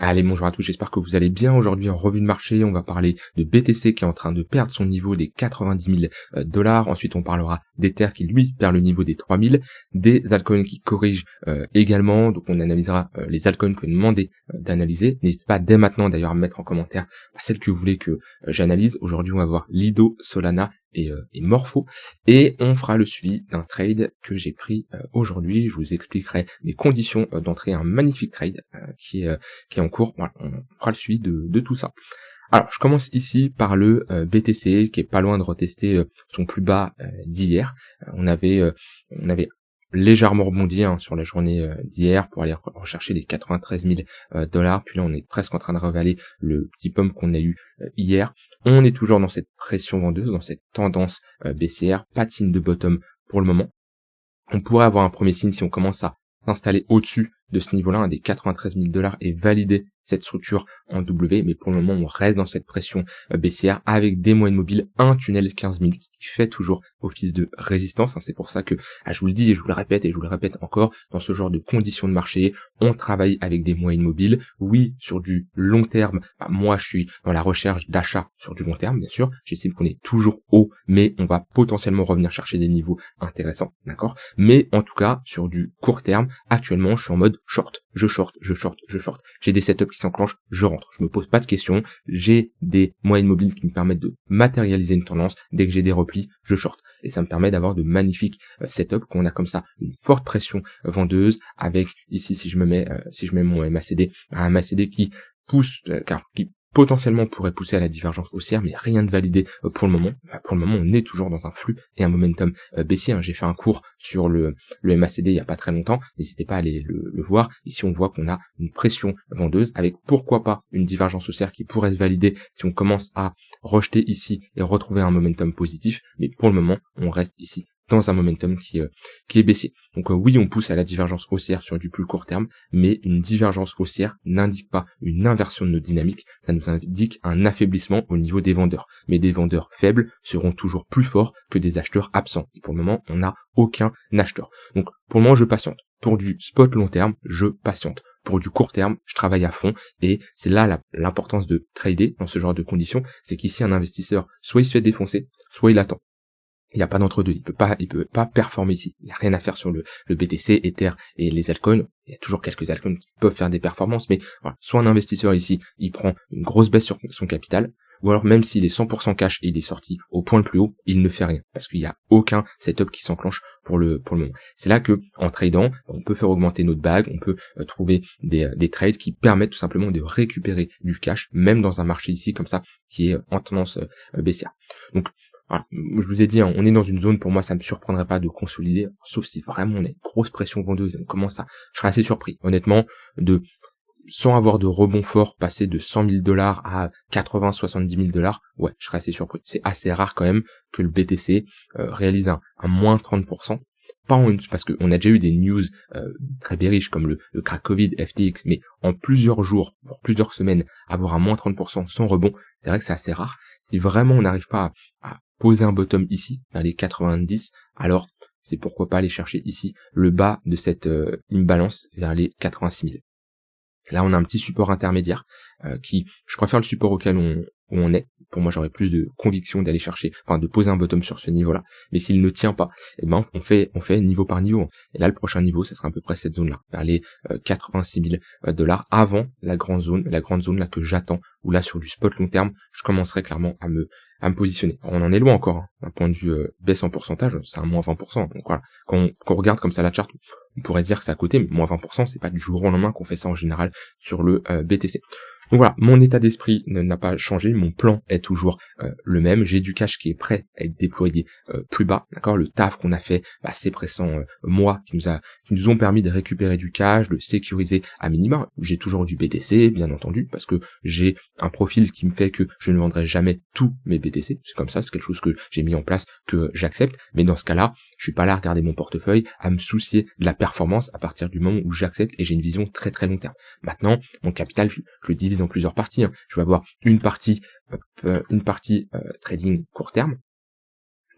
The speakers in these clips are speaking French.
Allez, bonjour à tous, j'espère que vous allez bien. Aujourd'hui, en revue de marché, on va parler de BTC qui est en train de perdre son niveau des 90 000 $. Ensuite, on parlera d'Ether qui, lui, perd le niveau des 3000, des altcoins qui corrigent également. Donc, on analysera les altcoins que vous demandez d'analyser. N'hésitez pas dès maintenant, d'ailleurs, à me mettre en commentaire celles que vous voulez que j'analyse. Aujourd'hui, on va voir Lido, Solana et Morpho. Et on fera le suivi d'un trade que j'ai pris aujourd'hui. Je vous expliquerai les conditions d'entrée à un magnifique trade qui est en cours. Voilà, on fera le suivi de tout ça. Alors, je commence ici par le BTC qui est pas loin de retester son plus bas d'hier. On avait légèrement rebondi sur la journée d'hier pour aller rechercher les 93 000 $. Puis là, on est presque en train de ravaler le petit pump qu'on a eu hier. On est toujours dans cette pression vendeuse, dans cette tendance baissière. Pas de signe de bottom pour le moment. On pourrait avoir un premier signe si on commence à s'installer au-dessus de ce niveau-là, des 93 000 $ et valider cette structure en W, mais pour le moment on reste dans cette pression baissière avec des moyennes mobiles, un tunnel 15 minutes qui fait toujours office de résistance. C'est pour ça que, je vous le dis et je vous le répète et je vous le répète encore, dans ce genre de conditions de marché, on travaille avec des moyennes mobiles. Oui, sur du long terme, moi je suis dans la recherche d'achat sur du long terme, bien sûr, j'estime qu'on est toujours haut, mais on va potentiellement revenir chercher des niveaux intéressants, d'accord? Mais en tout cas, sur du court terme, actuellement je suis en mode short, je short. J'ai des setups qui s'enclenchent, je rentre. Je me pose pas de questions. J'ai des moyennes mobiles qui me permettent de matérialiser une tendance. Dès que j'ai des replis, je short. Et ça me permet d'avoir de magnifiques setups qu'on a comme ça une forte pression vendeuse avec ici, si je mets mon MACD, un MACD qui pousse, qui potentiellement pourrait pousser à la divergence haussière, mais rien de validé pour le moment. Pour le moment, on est toujours dans un flux et un momentum baissier. J'ai fait un cours sur le MACD il y a pas très longtemps. N'hésitez pas à aller le voir. Ici, on voit qu'on a une pression vendeuse avec pourquoi pas une divergence haussière qui pourrait se valider si on commence à rejeter ici et retrouver un momentum positif. Mais pour le moment, on reste ici dans un momentum qui est baissier. Donc oui, on pousse à la divergence haussière sur du plus court terme, mais une divergence haussière n'indique pas une inversion de notre dynamique, ça nous indique un affaiblissement au niveau des vendeurs. Mais des vendeurs faibles seront toujours plus forts que des acheteurs absents. Et pour le moment, on n'a aucun acheteur. Donc pour le moment, je patiente. Pour du spot long terme, je patiente. Pour du court terme, je travaille à fond et c'est là l'importance de trader dans ce genre de conditions, c'est qu'ici un investisseur, soit il se fait défoncer, soit il attend. Il n'y a pas d'entre-deux, il peut pas performer ici. Il n'y a rien à faire sur le BTC, Ether et les altcoins. Il y a toujours quelques altcoins qui peuvent faire des performances, mais voilà, soit un investisseur ici, il prend une grosse baisse sur son capital, ou alors même s'il est 100% cash et il est sorti au point le plus haut, il ne fait rien, parce qu'il n'y a aucun setup qui s'enclenche pour le moment. C'est là que, en tradant, on peut faire augmenter notre bag, on peut trouver des trades qui permettent tout simplement de récupérer du cash, même dans un marché ici comme ça, qui est en tendance baissière. Donc, voilà, je vous ai dit, on est dans une zone, pour moi, ça me surprendrait pas de consolider, sauf si vraiment on a une grosse pression vendeuse, on commence je serais assez surpris, honnêtement, sans avoir de rebond fort, passer de 100 000 $ à 80, 70 000 $, ouais, je serais assez surpris. C'est assez rare quand même que le BTC réalise un moins 30%, parce qu'on a déjà eu des news très bearish comme le crack Covid, FTX, mais en plusieurs jours, voire plusieurs semaines, avoir un moins 30% sans rebond, c'est vrai que c'est assez rare. Si vraiment on n'arrive pas à poser un bottom ici, vers les 90, alors c'est pourquoi pas aller chercher ici le bas de cette imbalance vers les 86 000. Là, on a un petit support intermédiaire je préfère le support auquel on est. Pour moi, j'aurais plus de conviction d'aller chercher, de poser un bottom sur ce niveau-là. Mais s'il ne tient pas, on fait niveau par niveau. Et là, le prochain niveau, ça sera à peu près cette zone-là, vers les 86 000 $ avant la grande zone là que j'attends, où là, sur du spot long terme, je commencerai clairement à me positionner. Alors, on en est loin encore, d'un point de vue baisse en pourcentage, c'est un moins 20%. Donc voilà, quand on regarde comme ça la charte, on pourrait se dire que c'est à côté, mais moins 20%, c'est pas du jour au lendemain qu'on fait ça en général sur le BTC. Donc voilà, mon état d'esprit n'a pas changé, mon plan est toujours le même, j'ai du cash qui est prêt à être déployé plus bas, d'accord, le taf qu'on a fait ces précédents mois qui nous ont permis de récupérer du cash, de sécuriser à minima. J'ai toujours du BTC, bien entendu, parce que j'ai un profil qui me fait que je ne vendrai jamais tous mes BTC, c'est comme ça, c'est quelque chose que j'ai mis en place, que j'accepte, mais dans ce cas-là, je suis pas là à regarder mon portefeuille, à me soucier de la performance à partir du moment où j'accepte et j'ai une vision très très long terme. Maintenant, mon capital, je le divise en plusieurs parties. Je vais avoir une partie trading court terme,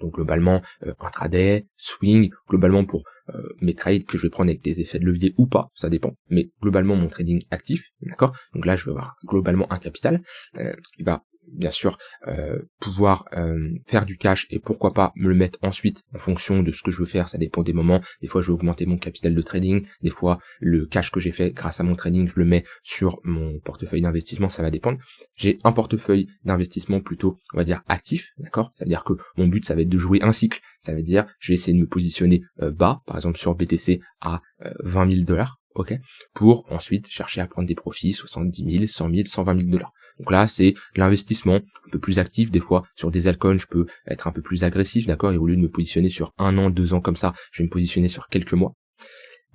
Donc globalement, intraday, swing, globalement pour mes trades que je vais prendre avec des effets de levier ou pas, ça dépend. Mais globalement mon trading actif, d'accord. Donc là je vais avoir globalement un capital qui va bien sûr pouvoir faire du cash et pourquoi pas me le mettre ensuite en fonction de ce que je veux faire, ça dépend des moments. Des fois je vais augmenter mon capital de trading, des fois le cash que j'ai fait grâce à mon trading je le mets sur mon portefeuille d'investissement, ça va dépendre. J'ai un portefeuille d'investissement plutôt on va dire actif, d'accord, c'est à dire que mon but ça va être de jouer un cycle, ça veut dire je vais essayer de me positionner bas, par exemple sur BTC à 20 000 $, ok, pour ensuite chercher à prendre des profits 70 000, 100 000, 120 000 $. Donc là, c'est l'investissement un peu plus actif. Des fois, sur des altcoins, je peux être un peu plus agressif, d'accord. Et au lieu de me positionner sur 1 an, 2 ans comme ça, je vais me positionner sur quelques mois.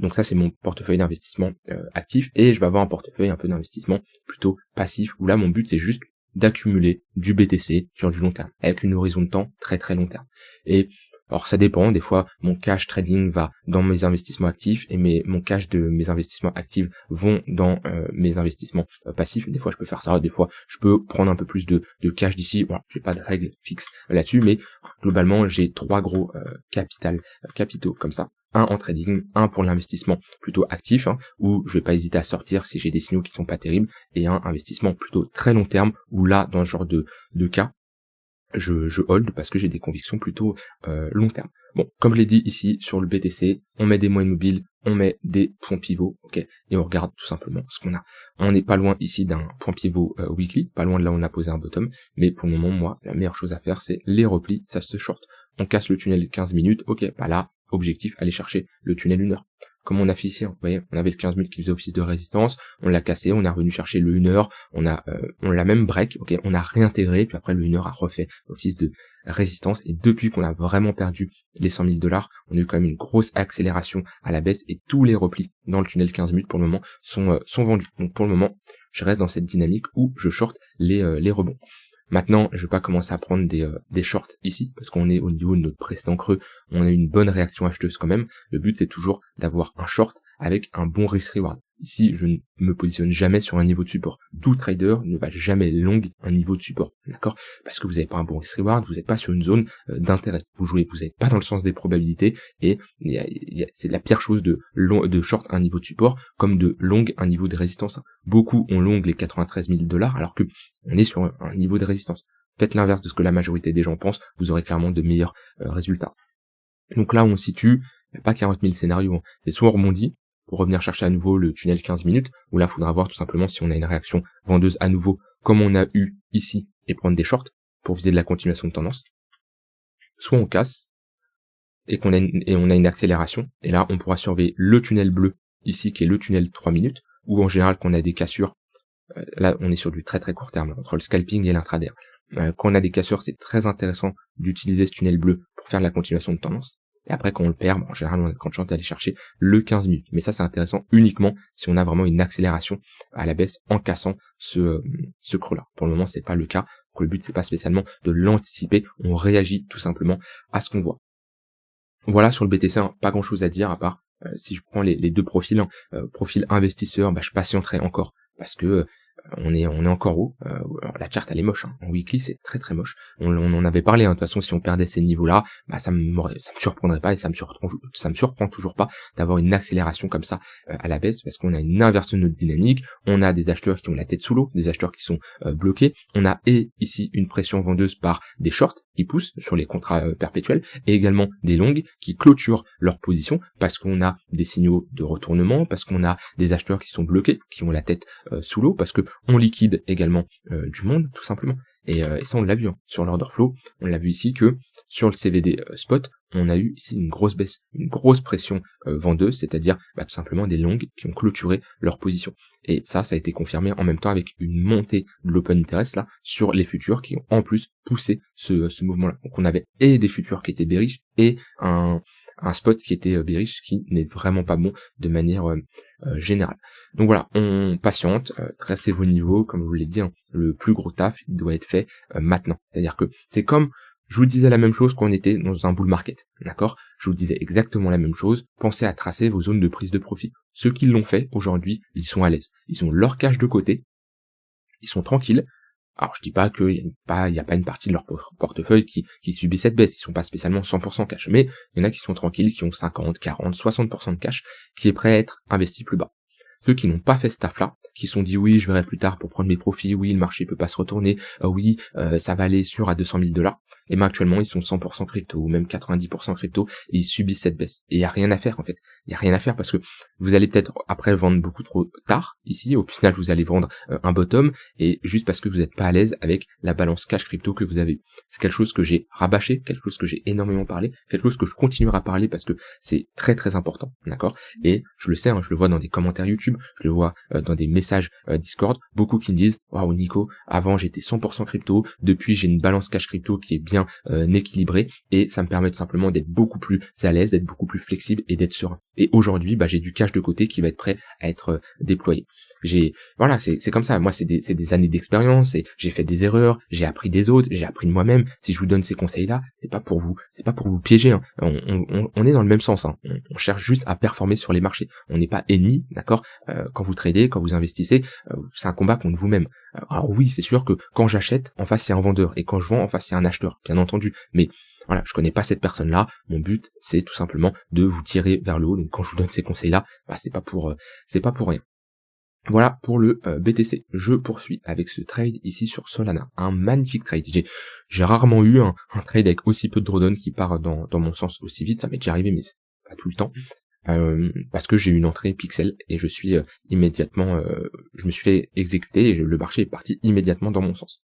Donc ça, c'est mon portefeuille d'investissement actif. Et je vais avoir un portefeuille un peu d'investissement plutôt passif, où là, mon but, c'est juste d'accumuler du BTC sur du long terme, avec une horizon de temps très très long terme. Et alors ça dépend, des fois mon cash trading va dans mes investissements actifs et mon cash de mes investissements actifs vont dans mes investissements passifs. Des fois je peux faire ça, des fois je peux prendre un peu plus de cash d'ici. Voilà, j'ai pas de règle fixe là-dessus, mais globalement j'ai 3 gros capitaux comme ça. Un en trading, un pour l'investissement plutôt actif, où je vais pas hésiter à sortir si j'ai des signaux qui sont pas terribles, et un investissement plutôt très long terme, où là dans ce genre de cas, je hold parce que j'ai des convictions plutôt long terme. Bon, comme je l'ai dit ici sur le BTC, on met des moyennes mobiles, on met des points pivots, ok, et on regarde tout simplement ce qu'on a. On n'est pas loin ici d'un point pivot weekly, pas loin de là où on a posé un bottom, mais pour le moment, moi, la meilleure chose à faire, c'est les replis, ça se short. On casse le tunnel 15 minutes, ok, bah là, objectif, aller chercher le tunnel 1 heure. Comme on a fait ici, vous voyez, on avait le 15 minutes qui faisait office de résistance, on l'a cassé, on est revenu chercher le 1 heure, on l'a même break, ok, on a réintégré, puis après le 1 heure a refait office de résistance, et depuis qu'on a vraiment perdu les 100 000 $, on a eu quand même une grosse accélération à la baisse, et tous les replis dans le tunnel 15 minutes pour le moment sont vendus. Donc pour le moment, je reste dans cette dynamique où je short les rebonds. Maintenant, je vais pas commencer à prendre des shorts ici, parce qu'on est au niveau de notre précédent creux, on a une bonne réaction acheteuse quand même. Le but, c'est toujours d'avoir un short avec un bon risk-reward. Ici, je ne me positionne jamais sur un niveau de support. Tout trader ne va jamais long un niveau de support, d'accord? Parce que vous n'avez pas un bon risk-reward, vous n'êtes pas sur une zone d'intérêt. Vous n'êtes pas dans le sens des probabilités, et c'est la pire chose de short un niveau de support, comme de long un niveau de résistance. Beaucoup ont long les 93 000 $, alors que on est sur un niveau de résistance. Faites l'inverse de ce que la majorité des gens pensent, vous aurez clairement de meilleurs résultats. Donc là, on se situe, il n'y a pas 40 000 scénarios, c'est soit on rebondit, pour revenir chercher à nouveau le tunnel 15 minutes, où là, il faudra voir tout simplement si on a une réaction vendeuse à nouveau, comme on a eu ici, et prendre des shorts, pour viser de la continuation de tendance. Soit on casse, et on a une accélération, et là, on pourra surveiller le tunnel bleu, ici, qui est le tunnel 3 minutes, ou en général, qu'on a des cassures, là, on est sur du très très court terme, entre le scalping et l'intraday. Quand on a des cassures, c'est très intéressant d'utiliser ce tunnel bleu pour faire de la continuation de tendance. Et après, quand on le perd, en général, on est quand d'aller chercher le 15 minutes. Mais ça, c'est intéressant uniquement si on a vraiment une accélération à la baisse en cassant ce creux-là. Pour le moment, c'est pas le cas. Donc, le but, c'est pas spécialement de l'anticiper. On réagit tout simplement à ce qu'on voit. Voilà, sur le BTC, pas grand chose à dire, à part, si je prends les deux profils, profil investisseur, je patienterai encore. Parce que on est encore haut. Alors la charte elle est moche. En weekly c'est très très moche. On en avait parlé. De toute façon, si on perdait ces niveaux-là, ça me surprendrait pas et ça me surprend toujours pas d'avoir une accélération comme ça à la baisse, parce qu'on a une inversion de notre dynamique. On a des acheteurs qui ont la tête sous l'eau, des acheteurs qui sont bloqués. On a ici une pression vendeuse par des shorts qui poussent sur les contrats perpétuels, et également des longues qui clôturent leur position parce qu'on a des signaux de retournement, parce qu'on a des acheteurs qui sont bloqués, qui ont la tête sous l'eau, parce que on liquide également du monde tout simplement. Et ça on l'a vu sur l'order flow, on l'a vu ici que sur le CVD spot, on a eu ici une grosse baisse, une grosse pression vendeuse, c'est-à-dire tout simplement des longues qui ont clôturé leur position. Et ça a été confirmé en même temps avec une montée de l'open interest là sur les futurs qui ont en plus poussé ce mouvement-là. Donc on avait et des futurs qui étaient bearish et un spot qui était bearish, qui n'est vraiment pas bon de manière générale. Donc voilà, on patiente, tracez vos niveaux, comme je vous l'ai dit, le plus gros taf, il doit être fait maintenant. C'est-à-dire que c'est comme, je vous disais la même chose quand on était dans un bull market, d'accord? Je vous disais exactement la même chose, pensez à tracer vos zones de prise de profit. Ceux qui l'ont fait, aujourd'hui, ils sont à l'aise. Ils ont leur cash de côté, ils sont tranquilles. Alors je dis pas qu'il y a pas une partie de leur portefeuille qui subit cette baisse, ils sont pas spécialement 100% cash, mais il y en a qui sont tranquilles, qui ont 50, 40, 60% de cash, qui est prêt à être investi plus bas. Ceux qui n'ont pas fait ce taf-là, qui se sont dit oui, je verrai plus tard pour prendre mes profits, oui, le marché peut pas se retourner, oui, ça va aller sur à 200 000 $, et ben actuellement ils sont 100% crypto, ou même 90% crypto, et ils subissent cette baisse. Et il y a rien à faire en fait. Il y a rien à faire parce que vous allez peut-être après vendre beaucoup trop tard, ici, au final vous allez vendre un bottom, et juste parce que vous n'êtes pas à l'aise avec la balance cash crypto que vous avez eue. C'est quelque chose que j'ai rabâché, quelque chose que j'ai énormément parlé, quelque chose que je continuerai à parler parce que c'est très très important, d'accord? Et je le sais, hein, je le vois dans des commentaires YouTube, je le vois dans des messages Discord, beaucoup qui me disent « Waouh Nico, avant j'étais 100% crypto, depuis j'ai une balance cash crypto qui est bien équilibrée, et ça me permet tout simplement d'être beaucoup plus à l'aise, d'être beaucoup plus flexible et d'être serein. Et aujourd'hui, j'ai du cash de côté qui va être prêt à être déployé. » Voilà, c'est comme ça. Moi, c'est des années d'expérience, et j'ai fait des erreurs, j'ai appris des autres, j'ai appris de moi-même. Si je vous donne ces conseils-là, c'est pas pour vous piéger, hein. On est dans le même sens, hein. On cherche juste à performer sur les marchés. On n'est pas ennemis, d'accord? Quand vous tradez, quand vous investissez, c'est un combat contre vous-même. Alors oui, c'est sûr que quand j'achète, en face il y a un vendeur, et quand je vends, en face il y a un acheteur, bien entendu. Mais voilà, je connais pas cette personne-là. Mon but, c'est tout simplement de vous tirer vers le haut. Donc quand je vous donne ces conseils-là, c'est pas pour rien. Voilà pour le BTC. Je poursuis avec ce trade ici sur Solana. Un magnifique trade. J'ai rarement eu un trade avec aussi peu de drawdown qui part dans mon sens aussi vite. Ça m'est déjà arrivé, mais c'est pas tout le temps. Parce que j'ai eu une entrée pixel et je suis immédiatement, je me suis fait exécuter et le marché est parti immédiatement dans mon sens.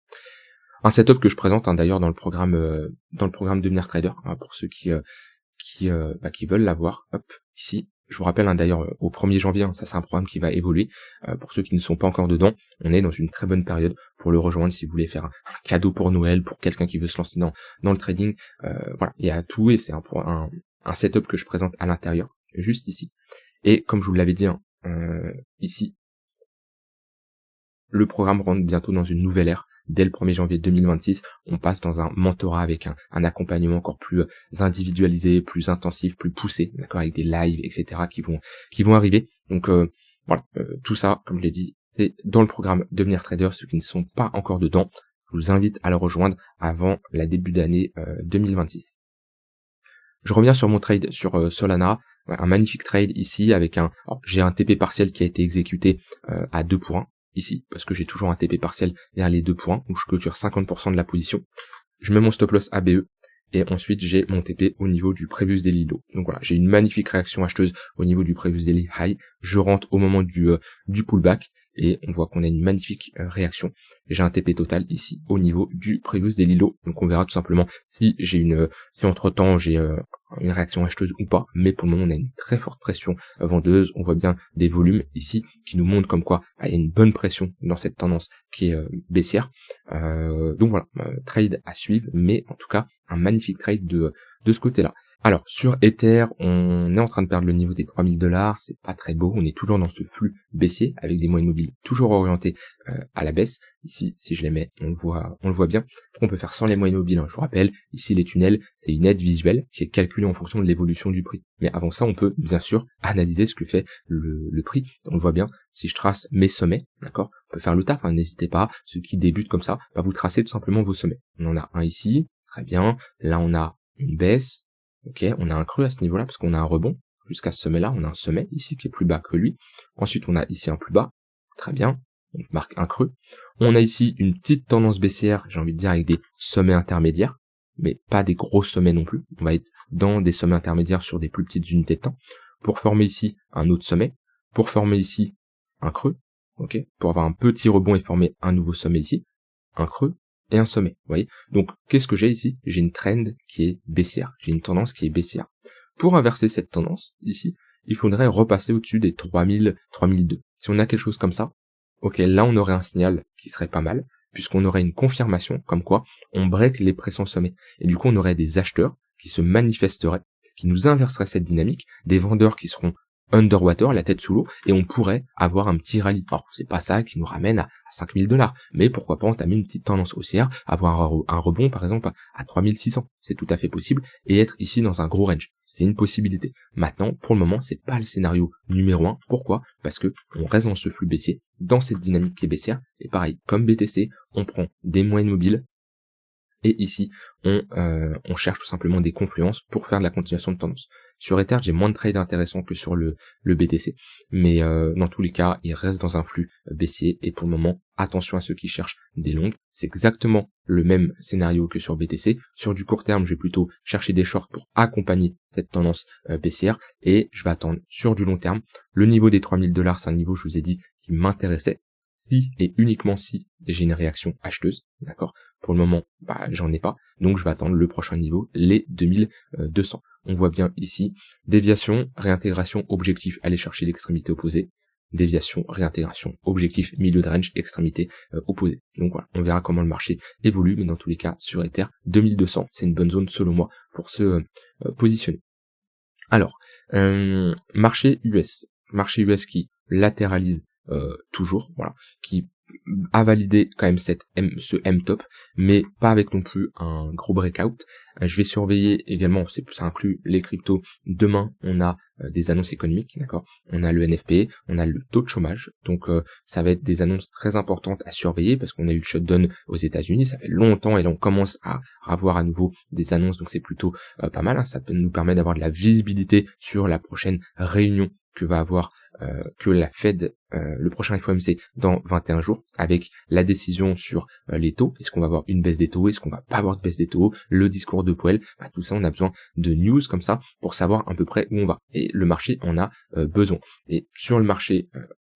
Un setup que je présente d'ailleurs dans le programme Devenir Trader, hein, pour ceux qui veulent l'avoir. Hop, ici. Je vous rappelle d'ailleurs au 1er janvier, ça c'est un programme qui va évoluer. Pour ceux qui ne sont pas encore dedans, on est dans une très bonne période pour le rejoindre si vous voulez faire un cadeau pour Noël, pour quelqu'un qui veut se lancer dans le trading. Voilà, il y a tout et c'est un setup que je présente à l'intérieur, juste ici. Et comme je vous l'avais dit, ici, le programme rentre bientôt dans une nouvelle ère. Dès le 1er janvier 2026, on passe dans un mentorat avec un accompagnement encore plus individualisé, plus intensif, plus poussé, d'accord, avec des lives, etc. qui vont arriver. Donc voilà, tout ça, comme je l'ai dit, c'est dans le programme Devenir Trader. Ceux qui ne sont pas encore dedans, je vous invite à le rejoindre avant la début d'année 2026. Je reviens sur mon trade sur Solana, un magnifique trade ici avec j'ai un TP partiel qui a été exécuté à 2 pour 1. Ici, parce que j'ai toujours un TP partiel derrière les 2 points, où je clôture 50% de la position. Je mets mon stop loss ABE, et ensuite j'ai mon TP au niveau du Previous Daily Low. Donc voilà, j'ai une magnifique réaction acheteuse au niveau du Previous Daily High. Je rentre au moment du pullback, et on voit qu'on a une magnifique réaction. J'ai un TP total ici au niveau du Previous Daily Low. Donc on verra tout simplement si entre temps j'ai une réaction acheteuse ou pas, mais pour le moment on a une très forte pression vendeuse, on voit bien des volumes ici qui nous montrent comme quoi il y a une bonne pression dans cette tendance qui est baissière, donc voilà, trade à suivre, mais en tout cas un magnifique trade de ce côté-là. Alors sur Ether, on est en train de perdre le niveau des 3000 $, c'est pas très beau, on est toujours dans ce flux baissier avec des moyennes mobiles toujours orientés à la baisse. Ici, si je les mets, on le voit bien. On peut faire sans les moyennes mobiles, hein. Je vous rappelle, ici les tunnels, c'est une aide visuelle qui est calculée en fonction de l'évolution du prix. Mais avant ça, on peut bien sûr analyser ce que fait le prix. On le voit bien, si je trace mes sommets, d'accord, on peut faire le taf, hein. N'hésitez pas, ceux qui débutent comme ça, vous tracez tout simplement vos sommets. On en a un ici, très bien, là on a une baisse. Ok, on a un creux à ce niveau-là parce qu'on a un rebond. Jusqu'à ce sommet-là, on a un sommet ici qui est plus bas que lui. Ensuite, on a ici un plus bas. Très bien, on marque un creux. On a ici une petite tendance baissière, j'ai envie de dire, avec des sommets intermédiaires, mais pas des gros sommets non plus. On va être dans des sommets intermédiaires sur des plus petites unités de temps, pour former ici un autre sommet, pour former ici un creux, ok, pour avoir un petit rebond et former un nouveau sommet ici, un creux, et un sommet, vous voyez. Donc, qu'est-ce que j'ai ici? J'ai une trend qui est baissière, j'ai une tendance qui est baissière. Pour inverser cette tendance, ici, il faudrait repasser au-dessus des 3000, 3002. Si on a quelque chose comme ça, ok, là on aurait un signal qui serait pas mal, puisqu'on aurait une confirmation, comme quoi on break les pressants sommets. Et du coup, on aurait des acheteurs qui se manifesteraient, qui nous inverseraient cette dynamique, des vendeurs qui seront underwater, la tête sous l'eau, et on pourrait avoir un petit rallye. Alors, c'est pas ça qui nous ramène à 5000 $, mais pourquoi pas entamer une petite tendance haussière, avoir un rebond, par exemple, à 3600. C'est tout à fait possible, et être ici dans un gros range. c'est une possibilité. Maintenant, pour le moment, c'est pas le scénario numéro 1. Pourquoi? Parce que on reste dans ce flux baissier, dans cette dynamique qui est baissière. Et pareil, comme BTC, on prend des moyennes mobiles. Et ici, on cherche tout simplement des confluences pour faire de la continuation de tendance. Sur Ether, j'ai moins de trades intéressants que sur le BTC, mais dans tous les cas, il reste dans un flux baissier, et pour le moment, attention à ceux qui cherchent des longues. C'est exactement le même scénario que sur BTC. Sur du court terme, je vais plutôt chercher des shorts pour accompagner cette tendance baissière, et je vais attendre sur du long terme. Le niveau des 3000 $, c'est un niveau, je vous ai dit, qui m'intéressait. Si et uniquement si j'ai une réaction acheteuse, d'accord. Pour le moment, j'en ai pas, donc je vais attendre le prochain niveau, les 2200. On voit bien ici, déviation, réintégration, objectif, aller chercher l'extrémité opposée, déviation, réintégration, objectif, milieu de range, extrémité opposée. Donc voilà, on verra comment le marché évolue, mais dans tous les cas, sur Ether, 2200, c'est une bonne zone selon moi pour se positionner. Alors, marché US qui latéralise toujours, voilà, qui a validé quand même ce M-top, mais pas avec non plus un gros breakout. Je vais surveiller également, ça inclut les cryptos. Demain, on a des annonces économiques, d'accord. On a le NFP, on a le taux de chômage, donc ça va être des annonces très importantes à surveiller parce qu'on a eu le shutdown aux États-Unis, ça fait longtemps et là on commence à avoir à nouveau des annonces, donc c'est plutôt pas mal. Hein. Ça peut nous permettre d'avoir de la visibilité sur la prochaine réunion que va avoir que la Fed, le prochain FOMC dans 21 jours, avec la décision sur les taux. Est-ce qu'on va avoir une baisse des taux? Est-ce qu'on va pas avoir de baisse des taux? Le discours de Powell, tout ça, on a besoin de news comme ça pour savoir à peu près où on va. Et le marché en a besoin. Et sur le marché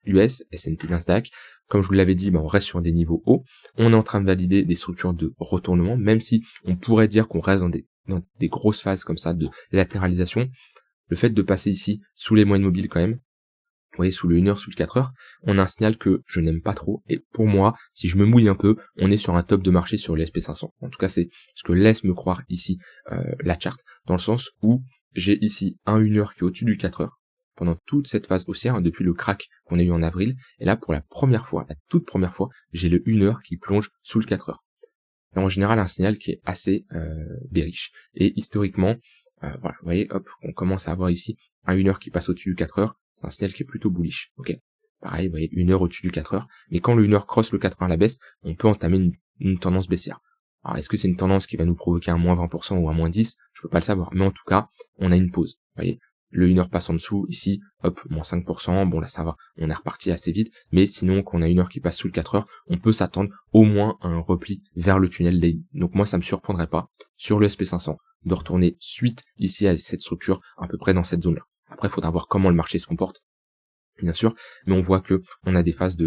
US, S&P, Nasdaq, comme je vous l'avais dit, on reste sur des niveaux hauts. On est en train de valider des structures de retournement, même si on pourrait dire qu'on reste dans des grosses phases comme ça de latéralisation. Le fait de passer ici sous les moyennes mobiles quand même, vous voyez, sous le 1 heure, sous le 4 heures, on a un signal que je n'aime pas trop. Et pour moi, si je me mouille un peu, on est sur un top de marché sur le SP500. En tout cas, c'est ce que laisse me croire ici la charte, dans le sens où j'ai ici un 1 heure qui est au-dessus du 4 heures, pendant toute cette phase haussière, hein, depuis le crack qu'on a eu en avril. Et là, pour la première fois, la toute première fois, j'ai le 1 heure qui plonge sous le 4 heures. Et en général, un signal qui est assez bearish. Et historiquement, voilà, vous voyez, hop, on commence à avoir ici un 1 heure qui passe au-dessus du 4 heures, c'est un signal qui est plutôt bullish, ok. Pareil, vous voyez, 1 heure au-dessus du 4 heures, mais quand le 1 heure crosse le 4 heures à la baisse, on peut entamer une tendance baissière. Alors, est-ce que c'est une tendance qui va nous provoquer un moins 20% ou un moins 10? Je peux pas le savoir, mais en tout cas, on a une pause, vous voyez. Le 1 heure passe en dessous, ici, hop, moins 5%, bon là ça va, on est reparti assez vite, mais sinon, quand on a 1 heure qui passe sous le 4 heures, on peut s'attendre au moins à un repli vers le tunnel daily. Donc moi, ça me surprendrait pas, sur le SP500, de retourner suite ici à cette structure, à peu près dans cette zone-là. Après, il faudra voir comment le marché se comporte, bien sûr, mais on voit que on a des phases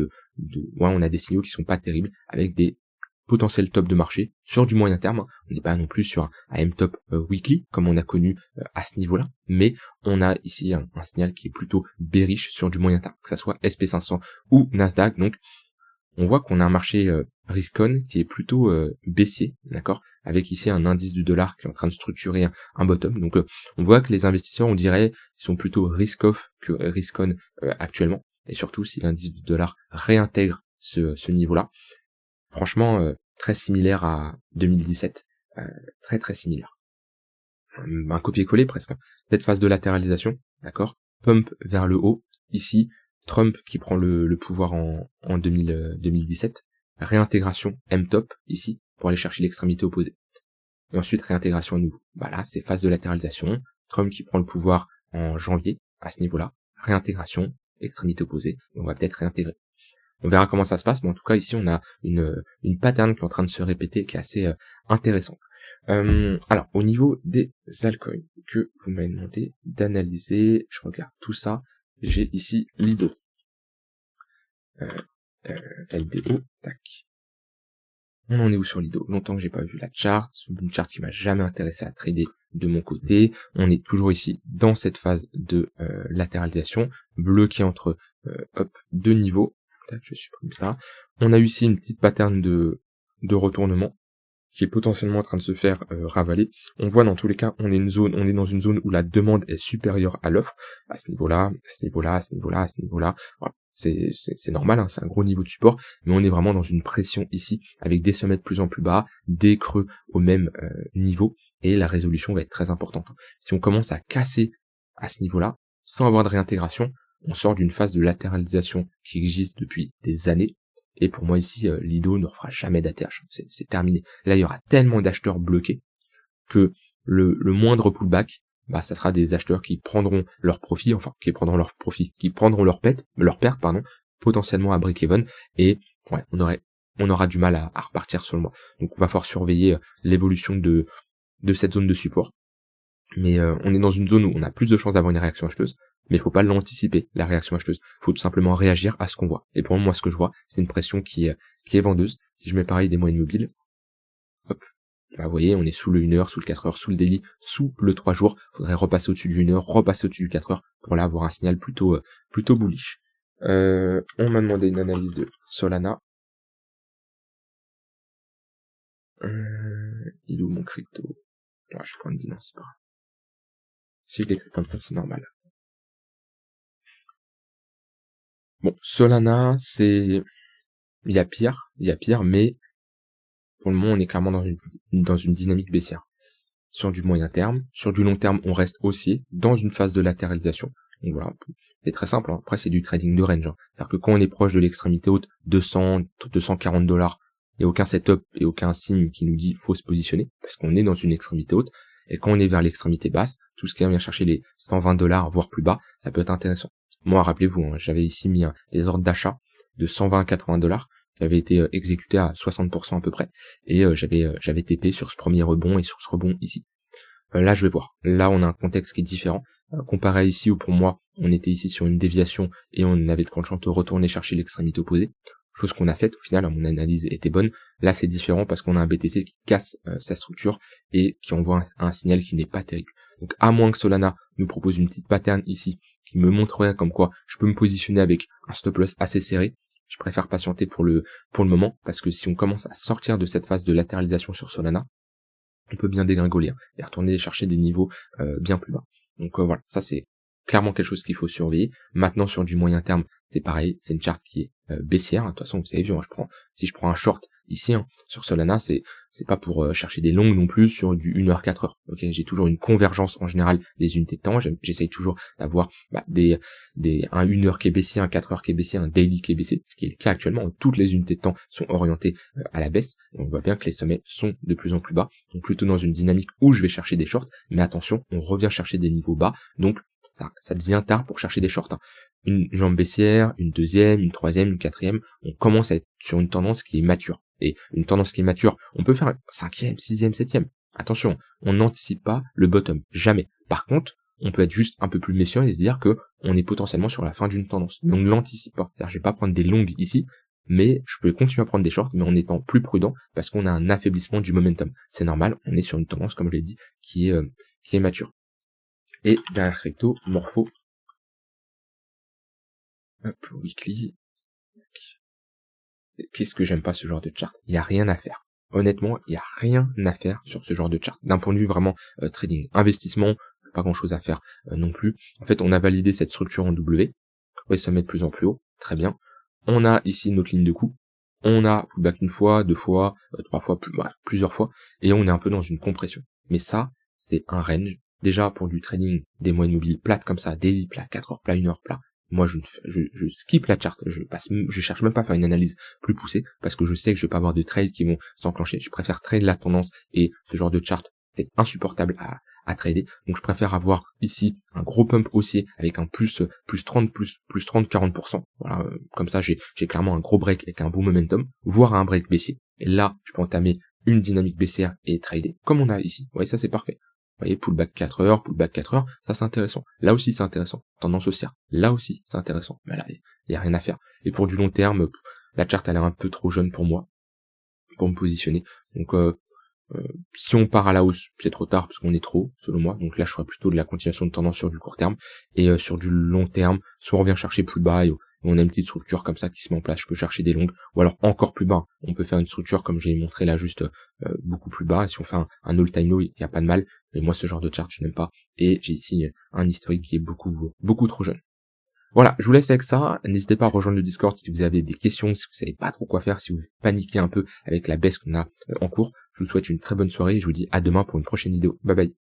on a des signaux qui sont pas terribles, avec des potentiels tops de marché sur du moyen terme. On n'est pas non plus sur un M-top weekly, comme on a connu à ce niveau-là, mais on a ici un signal qui est plutôt bearish sur du moyen terme, que ça soit SP500 ou Nasdaq. Donc, on voit qu'on a un marché risk-on qui est plutôt baissier, d'accord, avec ici un indice du dollar qui est en train de structurer un bottom. Donc on voit que les investisseurs, on dirait, sont plutôt risk-off que risk-on actuellement, et surtout si l'indice du dollar réintègre ce niveau-là. Franchement, très similaire à 2017, très très similaire. Un copier-coller presque. Cette phase de latéralisation, d'accord, pump vers le haut, ici, Trump qui prend le pouvoir en 2017, réintégration M-top ici pour aller chercher l'extrémité opposée. Et ensuite réintégration à nouveau. Voilà, c'est phase de latéralisation. Trump qui prend le pouvoir en janvier à ce niveau-là, réintégration, extrémité opposée. On va peut-être réintégrer. On verra comment ça se passe, mais en tout cas ici on a une pattern qui est en train de se répéter qui est assez intéressante. Alors au niveau des altcoins que vous m'avez demandé d'analyser, je regarde tout ça. J'ai ici Lido. LDO, tac. On en est où sur Lido? Longtemps que j'ai pas vu la chart, une chart qui m'a jamais intéressé à trader de mon côté. On est toujours ici dans cette phase de latéralisation, bloqué entre deux niveaux. Tac, je supprime ça. On a eu ici une petite pattern de retournement qui est potentiellement en train de se faire ravaler. On voit dans tous les cas, on est dans une zone où la demande est supérieure à l'offre, à ce niveau-là, à ce niveau-là, à ce niveau-là, à ce niveau-là. Voilà. c'est normal, hein, c'est un gros niveau de support, mais on est vraiment dans une pression ici, avec des sommets de plus en plus bas, des creux au même niveau, et la résolution va être très importante. Si on commence à casser à ce niveau-là, sans avoir de réintégration, on sort d'une phase de latéralisation qui existe depuis des années, et pour moi ici, Lido ne refera jamais d'ATH, c'est terminé. Là, il y aura tellement d'acheteurs bloqués, que le moindre pullback, bah, ça sera des acheteurs qui prendront leur profit, qui prendront leur perte, potentiellement à break-even, et ouais, on aura du mal à repartir sur le mois. Donc on va falloir surveiller l'évolution de cette zone de support. Mais on est dans une zone où on a plus de chances d'avoir une réaction acheteuse, mais il faut pas l'anticiper, la réaction acheteuse. Il faut tout simplement réagir à ce qu'on voit. Et pour moi, ce que je vois, c'est une pression qui est vendeuse. Si je mets pareil des moyennes mobiles, hop, bah, vous voyez, on est sous le 1 heure, sous le 4 heures, sous le daily, sous le 3 jours. Faudrait repasser au-dessus du 1 heure, repasser au-dessus du 4 heures, pour là avoir un signal plutôt bullish. On m'a demandé une analyse de Solana. Il est où mon crypto? Ah, je prends une Binance, c'est pas grave. Si je l'écris comme ça, c'est normal. Bon, Solana, il y a pire, mais pour le moment, on est clairement dans une dynamique baissière. Sur du moyen terme, sur du long terme, on reste haussier dans une phase de latéralisation. Donc voilà, c'est très simple, hein. Après c'est du trading de range. Hein. C'est-à-dire que quand on est proche de l'extrémité haute, 200, 240 $, il n'y a aucun setup et aucun signe qui nous dit faut se positionner, parce qu'on est dans une extrémité haute. Et quand on est vers l'extrémité basse, tout ce qui vient chercher les 120 $, voire plus bas, ça peut être intéressant. Moi, rappelez-vous, hein, j'avais ici mis les ordres d'achat de 120 à 80 $, qui avaient été exécutés à 60% à peu près, et j'avais TP sur ce premier rebond et sur ce rebond ici. Là, je vais voir. Là, on a un contexte qui est différent. Comparé à ici, où pour moi, on était ici sur une déviation et on avait de penchant de retourner chercher l'extrémité opposée. Chose qu'on a faite, au final, mon analyse était bonne. Là, c'est différent parce qu'on a un BTC qui casse sa structure et qui envoie un signal qui n'est pas terrible. Donc, à moins que Solana nous propose une petite pattern ici, qui me montrerait comme quoi je peux me positionner avec un stop loss assez serré, je préfère patienter pour le moment, parce que si on commence à sortir de cette phase de latéralisation sur Solana, on peut bien dégringoler et retourner chercher des niveaux bien plus bas. Donc voilà, ça c'est clairement quelque chose qu'il faut surveiller. Maintenant sur du moyen terme, c'est pareil, c'est une charte qui est baissière. De toute façon, vous avez vu, si je prends un short ici sur Solana, c'est pas pour chercher des longues non plus sur du 1 heure 4 heures. OK, j'ai toujours une convergence en général des unités de temps, j'essaye toujours d'avoir un 1 heure qui est baissier, un 4 heures qui est baissier, un daily qui est baissier, ce qui est le cas actuellement où toutes les unités de temps sont orientées à la baisse. Et on voit bien que les sommets sont de plus en plus bas, donc plutôt dans une dynamique où je vais chercher des shorts, mais attention, on revient chercher des niveaux bas, donc ça devient tard pour chercher des shorts. Une jambe baissière, une deuxième, une troisième, une quatrième, on commence à être sur une tendance qui est mature. Et une tendance qui est mature, on peut faire un cinquième, sixième, septième. Attention, on n'anticipe pas le bottom, jamais. Par contre, on peut être juste un peu plus méfiant et se dire que on est potentiellement sur la fin d'une tendance. Mais on ne l'anticipe pas. C'est-à-dire, je vais pas prendre des longues ici, mais je peux continuer à prendre des shorts, mais en étant plus prudent, parce qu'on a un affaiblissement du momentum. C'est normal, on est sur une tendance, comme je l'ai dit, qui est mature. Et derrière crypto, Morpho. Hop, weekly. Qu'est-ce que j'aime pas ce genre de chart? Il y a rien à faire. Honnêtement, il y a rien à faire sur ce genre de chart. D'un point de vue vraiment trading, investissement, pas grand chose à faire non plus. En fait, on a validé cette structure en W. Ouais, ça met de plus en plus haut. Très bien. On a ici notre ligne de coup. On a pullback une fois, deux fois, trois fois, plusieurs fois. Et on est un peu dans une compression. Mais ça, c'est un range. Déjà, pour du trading, des moyennes mobiles plates comme ça, daily plat, 4 heures plat, 1 heure plat. Moi, je skip la chart. Je cherche même pas à faire une analyse plus poussée parce que je sais que je vais pas avoir de trades qui vont s'enclencher. Je préfère trade la tendance et ce genre de chart, c'est insupportable à trader. Donc, je préfère avoir ici un gros pump haussier avec un plus 30, plus 30, 40%. Voilà, comme ça, j'ai clairement un gros break avec un bon momentum, voire un break baissier. Et là, je peux entamer une dynamique baissière et trader comme on a ici. Vous voyez, ça, c'est parfait. Vous voyez, pullback 4 heures, ça c'est intéressant. Là aussi c'est intéressant. Tendance haussière, là aussi c'est intéressant. Mais là, il y a rien à faire. Et pour du long terme, la charte elle est un peu trop jeune pour moi, pour me positionner. Donc si on part à la hausse, c'est trop tard parce qu'on est trop, selon moi. Donc là je ferai plutôt de la continuation de tendance sur du court terme. Et sur du long terme, soit on revient chercher plus bas et on a une petite structure comme ça qui se met en place, je peux chercher des longues, ou alors encore plus bas, on peut faire une structure comme j'ai montré là juste beaucoup plus bas, et si on fait un all-time low, il n'y a pas de mal, mais moi ce genre de chart je n'aime pas, et j'ai ici un historique qui est beaucoup trop jeune. Voilà, je vous laisse avec ça. N'hésitez pas à rejoindre le Discord si vous avez des questions, si vous savez pas trop quoi faire, si vous paniquez un peu avec la baisse qu'on a en cours. Je vous souhaite une très bonne soirée et je vous dis à demain pour une prochaine vidéo. Bye bye.